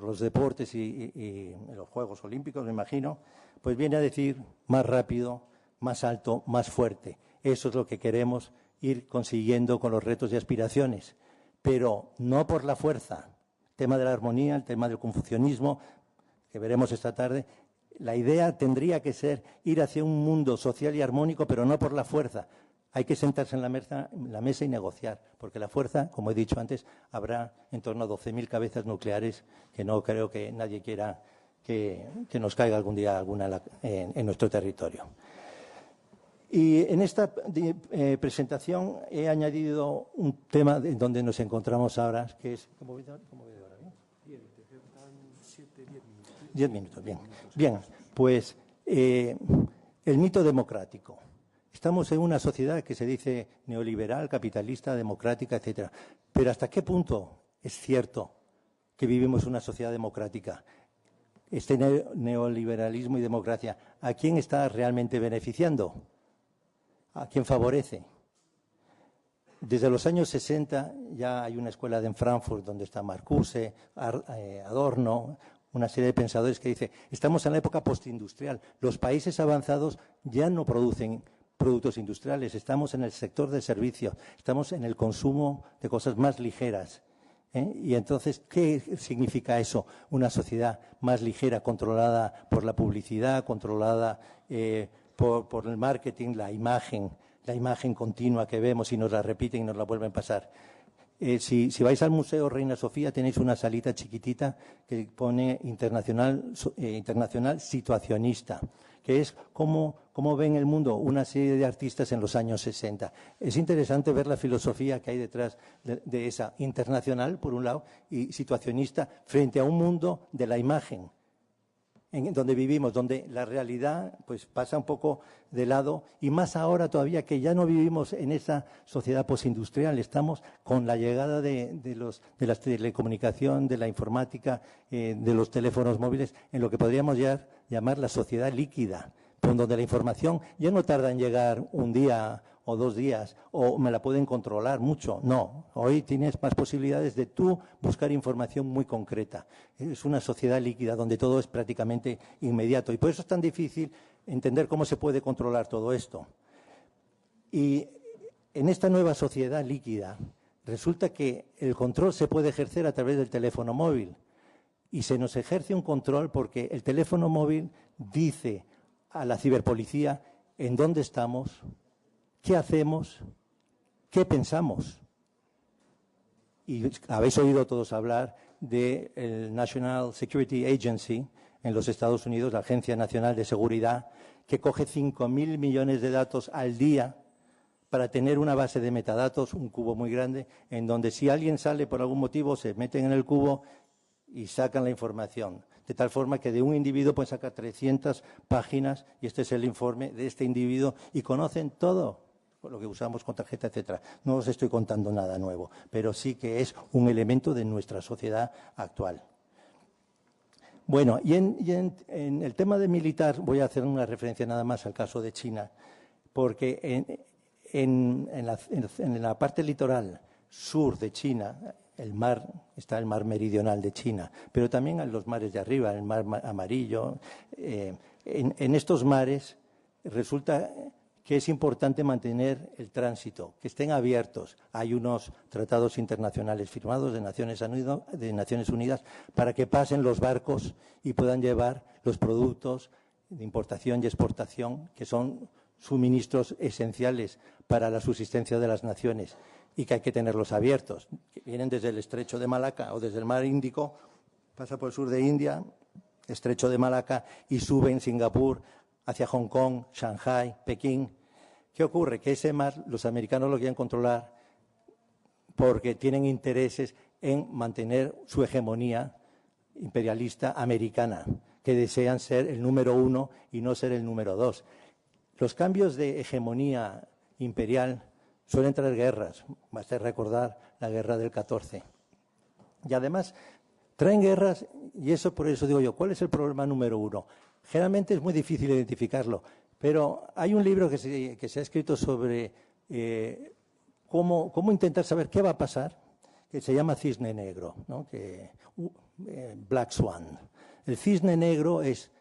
los deportes y los Juegos Olímpicos, me imagino, pues viene a decir más rápido, más alto, más fuerte. Eso es lo que queremos ir consiguiendo con los retos y aspiraciones, pero no por la fuerza. El tema de la armonía, el tema del confucianismo, que veremos esta tarde, la idea tendría que ser ir hacia un mundo social y armónico, pero no por la fuerza. Hay que sentarse en la mesa y negociar, porque la fuerza, como he dicho antes, habrá en torno a 12.000 cabezas nucleares que no creo que nadie quiera que nos caiga algún día alguna en nuestro territorio. Y en esta presentación he añadido un tema en donde nos encontramos ahora, que es… ¿Cómo voy ahora? ¿Bien? 10 minutos, bien. Bien, pues el mito democrático. Estamos en una sociedad que se dice neoliberal, capitalista, democrática, etcétera. Pero ¿hasta qué punto es cierto que vivimos una sociedad democrática? Este neoliberalismo y democracia, ¿a quién está realmente beneficiando? ¿A quién favorece? Desde los años 60 ya hay una escuela en Frankfurt donde está Marcuse, Adorno, una serie de pensadores que dice, estamos en la época postindustrial. Los países avanzados ya no producen productos industriales, estamos en el sector de servicios, estamos en el consumo de cosas más ligeras. Y entonces, ¿qué significa eso? Una sociedad más ligera, controlada por la publicidad, controlada por el marketing, la imagen continua que vemos y nos la repiten y nos la vuelven a pasar. Si vais al Museo Reina Sofía tenéis una salita chiquitita que pone internacional situacionista, que es cómo ven el mundo una serie de artistas en los años 60. Es interesante ver la filosofía que hay detrás de esa internacional, por un lado, y situacionista frente a un mundo de la imagen, en donde vivimos, donde la realidad pues pasa un poco de lado, y más ahora todavía que ya no vivimos en esa sociedad postindustrial, estamos con la llegada de la telecomunicación, de la informática, de los teléfonos móviles, en lo que podríamos llamar la sociedad líquida, donde la información ya no tarda en llegar un día o 2 días, o me la pueden controlar mucho. No, hoy tienes más posibilidades de tú buscar información muy concreta. Es una sociedad líquida donde todo es prácticamente inmediato y por eso es tan difícil entender cómo se puede controlar todo esto. Y en esta nueva sociedad líquida resulta que el control se puede ejercer a través del teléfono móvil y se nos ejerce un control porque el teléfono móvil dice a la ciberpolicía en dónde estamos, qué hacemos, qué pensamos. Y habéis oído todos hablar del National Security Agency en los Estados Unidos, la Agencia Nacional de Seguridad, que coge 5.000 millones de datos al día para tener una base de metadatos, un cubo muy grande, en donde si alguien sale por algún motivo, se meten en el cubo y sacan la información. De tal forma que de un individuo pueden sacar 300 páginas y este es el informe de este individuo y conocen todo lo que usamos con tarjeta, etcétera. No os estoy contando nada nuevo, pero sí que es un elemento de nuestra sociedad actual. Bueno, y en el tema de militar voy a hacer una referencia nada más al caso de China, porque en la parte litoral sur de China, está el mar meridional de China, pero también en los mares de arriba, el mar amarillo. En estos mares resulta que es importante mantener el tránsito, que estén abiertos. Hay unos tratados internacionales firmados de Naciones Unidas para que pasen los barcos y puedan llevar los productos de importación y exportación, que son suministros esenciales para la subsistencia de las naciones y que hay que tenerlos abiertos. Que vienen desde el estrecho de Malaca o desde el mar Índico, pasa por el sur de India, estrecho de Malaca, y suben Singapur hacia Hong Kong, Shanghai, Pekín. ¿Qué ocurre? Que ese mar los americanos lo quieren controlar porque tienen intereses en mantener su hegemonía imperialista americana, que desean ser el número 1 y no ser el número 2. Los cambios de hegemonía imperial suelen traer guerras. Basta recordar la guerra del 14. Y además traen guerras, y eso por eso digo yo, ¿cuál es el problema número 1? Generalmente es muy difícil identificarlo, pero hay un libro que se ha escrito sobre cómo intentar saber qué va a pasar, que se llama Cisne Negro, ¿no? Black Swan. El cisne negro es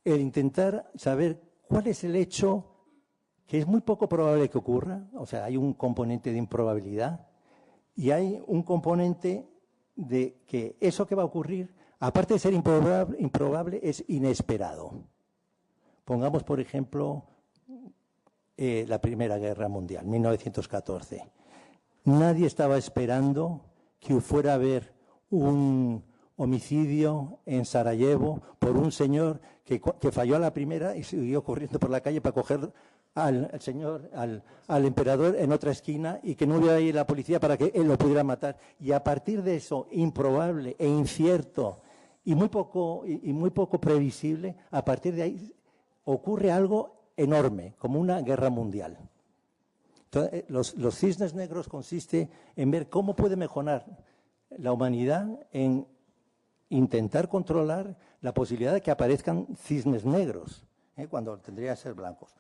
el intentar saber cuál es el hecho que es muy poco probable que ocurra, o sea, hay un componente de improbabilidad y hay un componente de que eso que va a ocurrir, aparte de ser improbable, es inesperado. Pongamos, por ejemplo, la Primera Guerra Mundial, 1914. Nadie estaba esperando que fuera a haber un homicidio en Sarajevo por un señor que falló a la primera y siguió corriendo por la calle para coger al emperador en otra esquina y que no hubiera ahí la policía para que él lo pudiera matar. Y a partir de eso, improbable e incierto y muy poco previsible, a partir de ahí ocurre algo enorme, como una guerra mundial. Entonces, los cisnes negros consiste en ver cómo puede mejorar la humanidad en intentar controlar la posibilidad de que aparezcan cisnes negros, cuando tendría que ser blancos.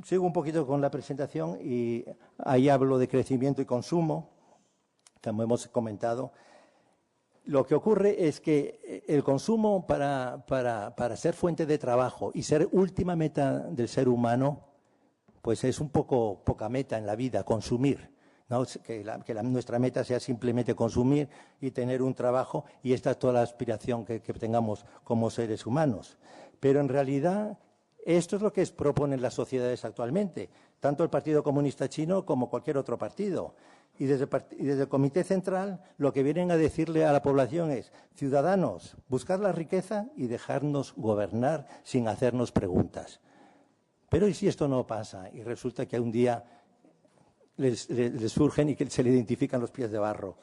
Sigo un poquito con la presentación y ahí hablo de crecimiento y consumo, como hemos comentado. Lo que ocurre es que el consumo para ser fuente de trabajo y ser última meta del ser humano, pues es un poco poca meta en la vida, consumir. ¿No? Nuestra meta sea simplemente consumir y tener un trabajo, y esta es toda la aspiración que tengamos como seres humanos. Pero en realidad esto es lo que proponen las sociedades actualmente, tanto el Partido Comunista Chino como cualquier otro partido. Y desde el Comité Central lo que vienen a decirle a la población es: ciudadanos, buscar la riqueza y dejarnos gobernar sin hacernos preguntas. Pero ¿y si esto no pasa? Y resulta que un día les surgen y que se le identifican los pies de barro.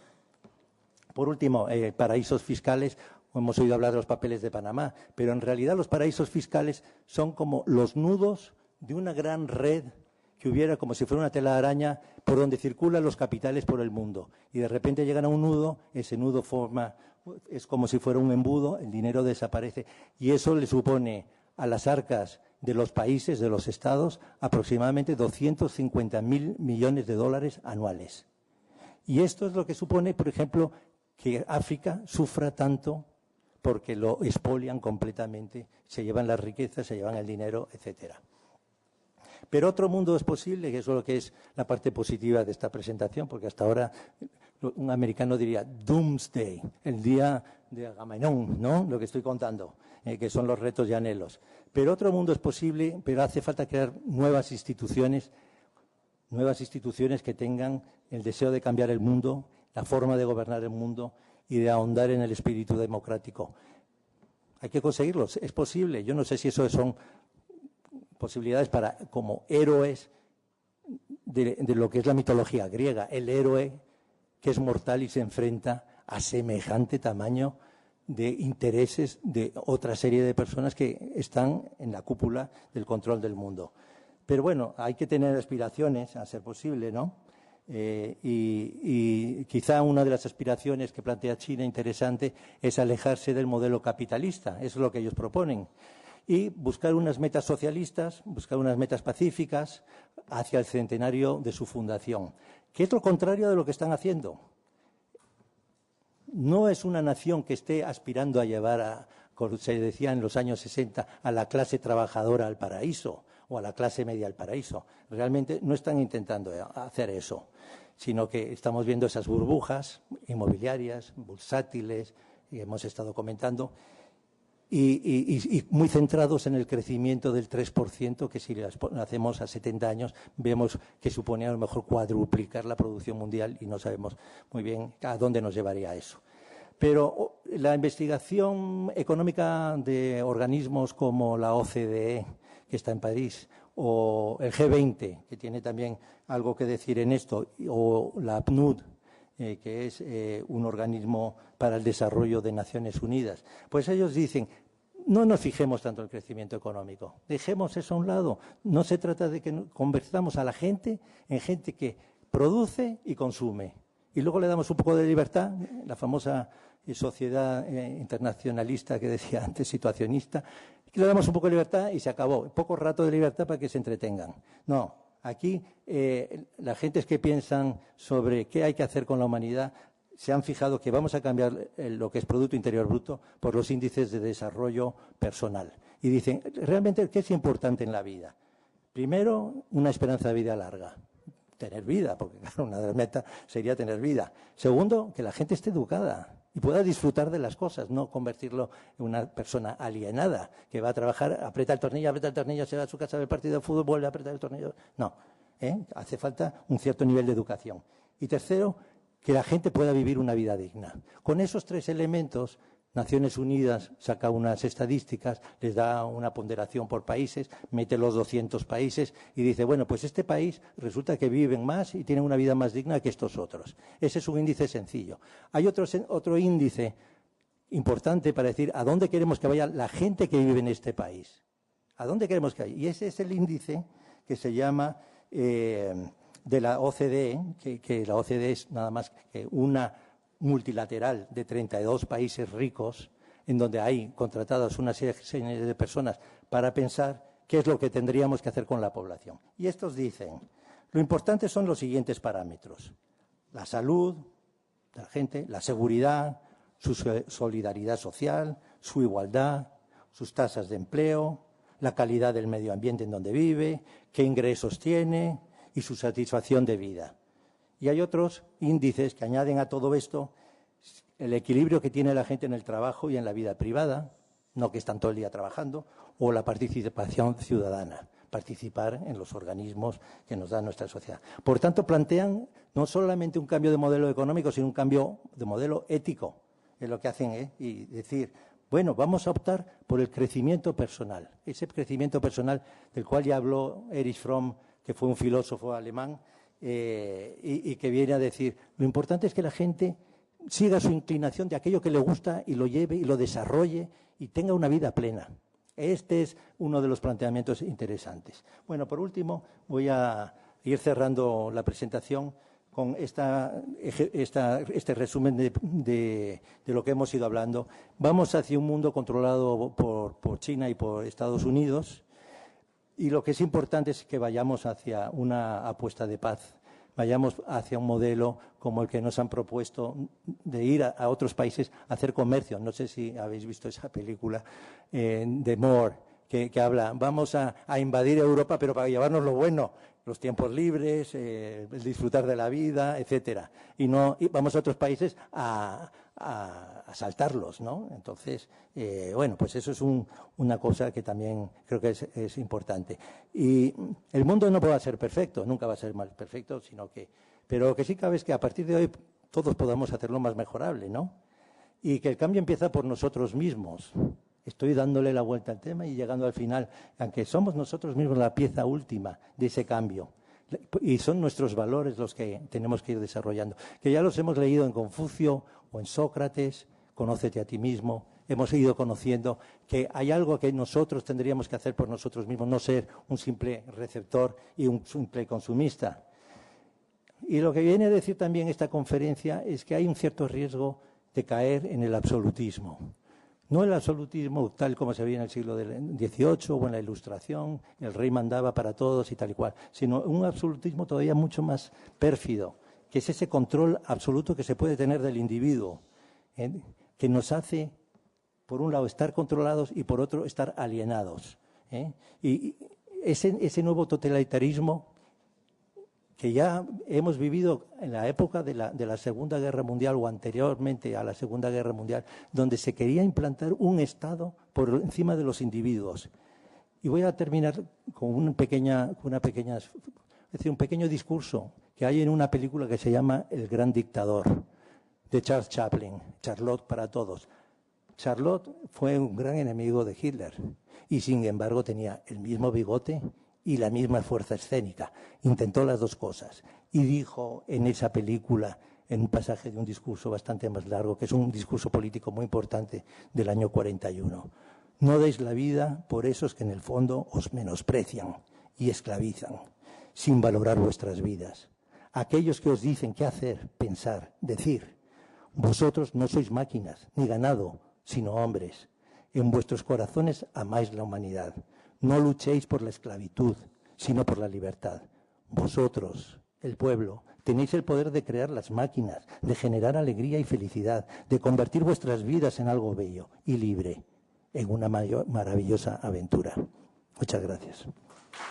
Por último, paraísos fiscales. Hemos oído hablar de los papeles de Panamá, pero en realidad los paraísos fiscales son como los nudos de una gran red que hubiera, como si fuera una tela de araña, por donde circulan los capitales por el mundo. Y de repente llegan a un nudo, ese nudo es como si fuera un embudo, el dinero desaparece. Y eso le supone a las arcas de los países, de los estados, aproximadamente 250.000 millones de dólares anuales. Y esto es lo que supone, por ejemplo, que África sufra tanto porque lo expolian completamente, se llevan las riquezas, se llevan el dinero, etcétera. Pero otro mundo es posible, que eso es lo que es la parte positiva de esta presentación, porque hasta ahora un americano diría Doomsday, el día de Agamenón, ¿no? Lo que estoy contando, que son los retos y anhelos. Pero otro mundo es posible, pero hace falta crear nuevas instituciones que tengan el deseo de cambiar el mundo, la forma de gobernar el mundo y de ahondar en el espíritu democrático. Hay que conseguirlo, es posible. Yo no sé si eso son posibilidades para, como héroes de lo que es la mitología griega, el héroe que es mortal y se enfrenta a semejante tamaño de intereses de otra serie de personas que están en la cúpula del control del mundo. Pero bueno, hay que tener aspiraciones a ser posible, ¿no? Y quizá una de las aspiraciones que plantea China interesante es alejarse del modelo capitalista, eso es lo que ellos proponen, y buscar unas metas socialistas, buscar unas metas pacíficas hacia el centenario de su fundación, que es lo contrario de lo que están haciendo. No es una nación que esté aspirando a llevar se decía en los años 60 a la clase trabajadora al paraíso o a la clase media al paraíso. Realmente no están intentando hacer eso, sino que estamos viendo esas burbujas inmobiliarias, bursátiles, y hemos estado comentando, y muy centrados en el crecimiento del 3%, que si las hacemos a 70 años vemos que supone a lo mejor cuadruplicar la producción mundial y no sabemos muy bien a dónde nos llevaría eso. Pero la investigación económica de organismos como la OCDE, que está en París, o el G20, que tiene también algo que decir en esto, o la PNUD, que es un organismo para el desarrollo de Naciones Unidas, pues ellos dicen, no nos fijemos tanto en el crecimiento económico, dejemos eso a un lado. No se trata de que convertamos a la gente en gente que produce y consume. Y luego le damos un poco de libertad, la famosa sociedad internacionalista que decía antes, situacionista, que le damos un poco de libertad y se acabó. Poco rato de libertad para que se entretengan. No, aquí las gentes que piensan sobre qué hay que hacer con la humanidad se han fijado que vamos a cambiar lo que es Producto Interior Bruto por los índices de desarrollo personal. Y dicen, realmente, ¿qué es importante en la vida? Primero, una esperanza de vida larga. Tener vida, porque claro, una de las metas sería tener vida. Segundo, que la gente esté educada y pueda disfrutar de las cosas, no convertirlo en una persona alienada que va a trabajar, aprieta el tornillo, se va a su casa a ver el partido de fútbol, vuelve a apretar el tornillo. No, hace falta un cierto nivel de educación. Y tercero, que la gente pueda vivir una vida digna. Con esos tres elementos, Naciones Unidas saca unas estadísticas, les da una ponderación por países, mete los 200 países y dice, bueno, pues este país resulta que viven más y tienen una vida más digna que estos otros. Ese es un índice sencillo. Hay otro índice importante para decir a dónde queremos que vaya la gente que vive en este país. ¿A dónde queremos que vaya? Y ese es el índice que se llama de la OCDE, que la OCDE es nada más que una multilateral de 32 países ricos, en donde hay contratadas una serie de personas para pensar qué es lo que tendríamos que hacer con la población. Y estos dicen, lo importante son los siguientes parámetros: la salud de la gente, la seguridad, su solidaridad social, su igualdad, sus tasas de empleo, la calidad del medio ambiente en donde vive, qué ingresos tiene y su satisfacción de vida. Y hay otros índices que añaden a todo esto el equilibrio que tiene la gente en el trabajo y en la vida privada, no que están todo el día trabajando, o la participación ciudadana, participar en los organismos que nos da nuestra sociedad. Por tanto, plantean no solamente un cambio de modelo económico, sino un cambio de modelo ético, es lo que hacen, y decir, bueno, vamos a optar por el crecimiento personal, ese crecimiento personal del cual ya habló Erich Fromm, que fue un filósofo alemán, y que viene a decir, lo importante es que la gente siga su inclinación de aquello que le gusta y lo lleve y lo desarrolle y tenga una vida plena. Este es uno de los planteamientos interesantes. Bueno, por último, voy a ir cerrando la presentación con este resumen de lo que hemos ido hablando. Vamos hacia un mundo controlado por China y por Estados Unidos. Y lo que es importante es que vayamos hacia una apuesta de paz, vayamos hacia un modelo como el que nos han propuesto de ir a otros países a hacer comercio. No sé si habéis visto esa película de Moore, que habla, vamos a invadir Europa, pero para llevarnos lo bueno, los tiempos libres, el disfrutar de la vida, etcétera. Y vamos a otros países a saltarlos, ¿no? Entonces, bueno, pues eso es una cosa que también creo que es importante. Y el mundo no puede ser perfecto, nunca va a ser más perfecto, pero lo que sí cabe es que a partir de hoy todos podamos hacerlo más mejorable, ¿no? Y que el cambio empieza por nosotros mismos. Estoy dándole la vuelta al tema y llegando al final, aunque somos nosotros mismos la pieza última de ese cambio. Y son nuestros valores los que tenemos que ir desarrollando. Que ya los hemos leído en Confucio o en Sócrates, conócete a ti mismo. Hemos ido conociendo que hay algo que nosotros tendríamos que hacer por nosotros mismos, no ser un simple receptor y un simple consumista. Y lo que viene a decir también esta conferencia es que hay un cierto riesgo de caer en el absolutismo. No el absolutismo tal como se veía en el siglo XVIII o en la Ilustración, el rey mandaba para todos y tal y cual, sino un absolutismo todavía mucho más pérfido, que es ese control absoluto que se puede tener del individuo, que nos hace por un lado estar controlados y por otro estar alienados. Y ese nuevo totalitarismo que ya hemos vivido en la época de la Segunda Guerra Mundial o anteriormente a la Segunda Guerra Mundial, donde se quería implantar un Estado por encima de los individuos. Y voy a terminar con un pequeño discurso que hay en una película que se llama El Gran Dictador, de Charles Chaplin, Charlotte para todos. Charlotte fue un gran enemigo de Hitler y, sin embargo, tenía el mismo bigote y la misma fuerza escénica. Intentó las dos cosas y dijo en esa película, en un pasaje de un discurso bastante más largo, que es un discurso político muy importante del año 41, no deis la vida por esos que en el fondo os menosprecian y esclavizan, sin valorar vuestras vidas. Aquellos que os dicen qué hacer, pensar, decir. Vosotros no sois máquinas, ni ganado, sino hombres. En vuestros corazones amáis la humanidad. No luchéis por la esclavitud, sino por la libertad. Vosotros, el pueblo, tenéis el poder de crear las máquinas, de generar alegría y felicidad, de convertir vuestras vidas en algo bello y libre, en una maravillosa aventura. Muchas gracias.